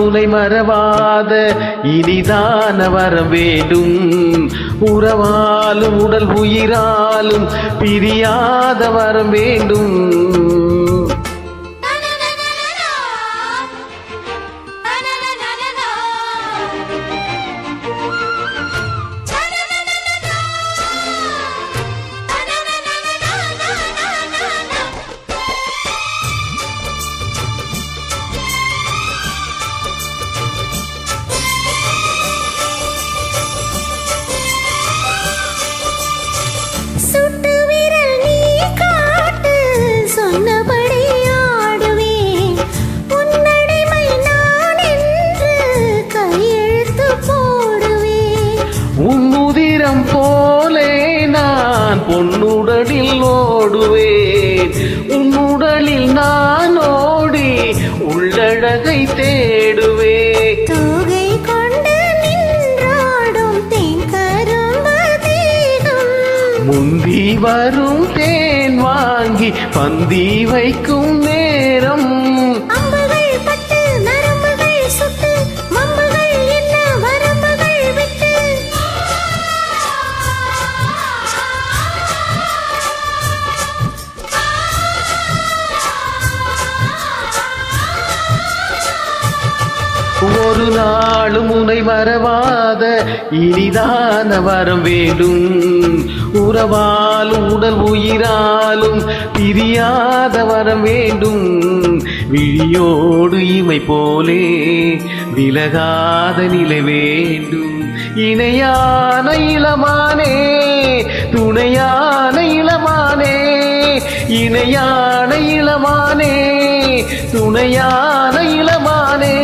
உனை மறவாத இனிதான வரம் வேண்டும். உறவாலும் உடல் உயிராலும் பிரியாத வரம் வேண்டும். உன்னுதிரம் போலே நான் பொன்னுடலில் ஓடுவேன். உன்னுடலில் நான் ஓடி உள்ளழகை தேடுவேன். தோகை கொண்டு நின்றாடும் தேங்கரும்பு தேகம், முந்தி வரும் தேன் வாங்கி பந்தி வைக்கும் நேரம். ஒரு நாளும் உனை மறவாத இனிதான வரம் வேண்டும். உறவாலும் உடல் உயிராலும் பிரியாத வரம் வேண்டும். விழியோடு இமை போலே விலகாத நிலை வேண்டும். இணையான இளமானே துணையான இளமானே, இணையான இளமானே துணையான இளமானே.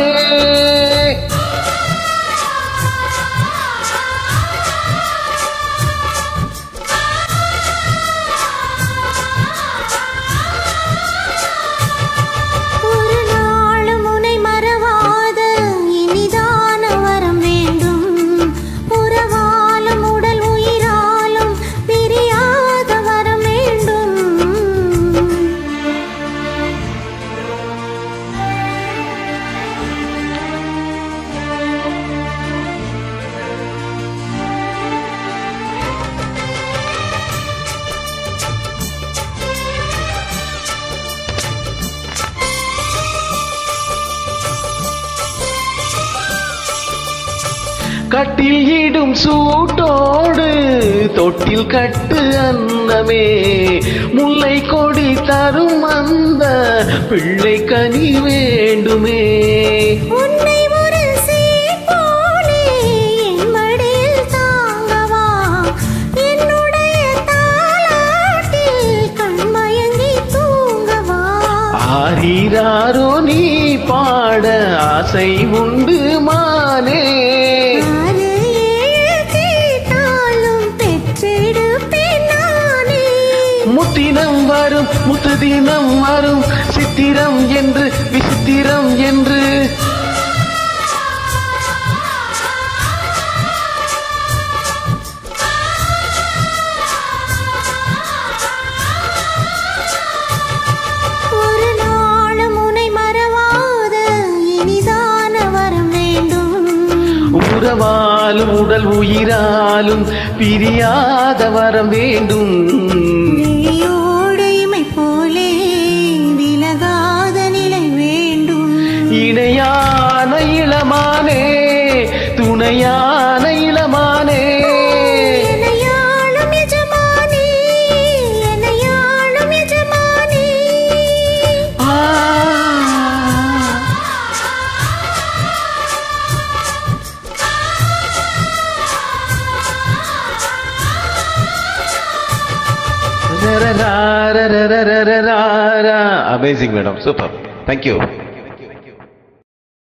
கட்டில் இடும் சூட்டோடு தொட்டில் கட்டு அன்னமே, முல்லை கொடி தரும் அந்த பிள்ளை கனி வேண்டுமே. உன்னை ஒரு சீப்போலே என் மடியில் தாங்கவா, என்னுடைய தாலாட்டில் கண்மயங்கி தூங்கவா. ஆரீராரோ நீ பாட ஆசை உண்டு மானே. முத்தினம் வரும் முத்து தினம் வரும் சித்திரம் என்று விசித்திரம் என்று. ஒரு நாளும் உனை மறவாத இனிதான வரம் வேண்டும். உறவாலும் உடல் உயிராலும் பிரியாத வரம் வேண்டும். போலே விலகாத நிலை வேண்டும். இணையான இளமானே துணையான இளமானே, எனையாளும் எஜமானே எனையாளும் எஜமானே. Amazing, madam. Super. Thank you.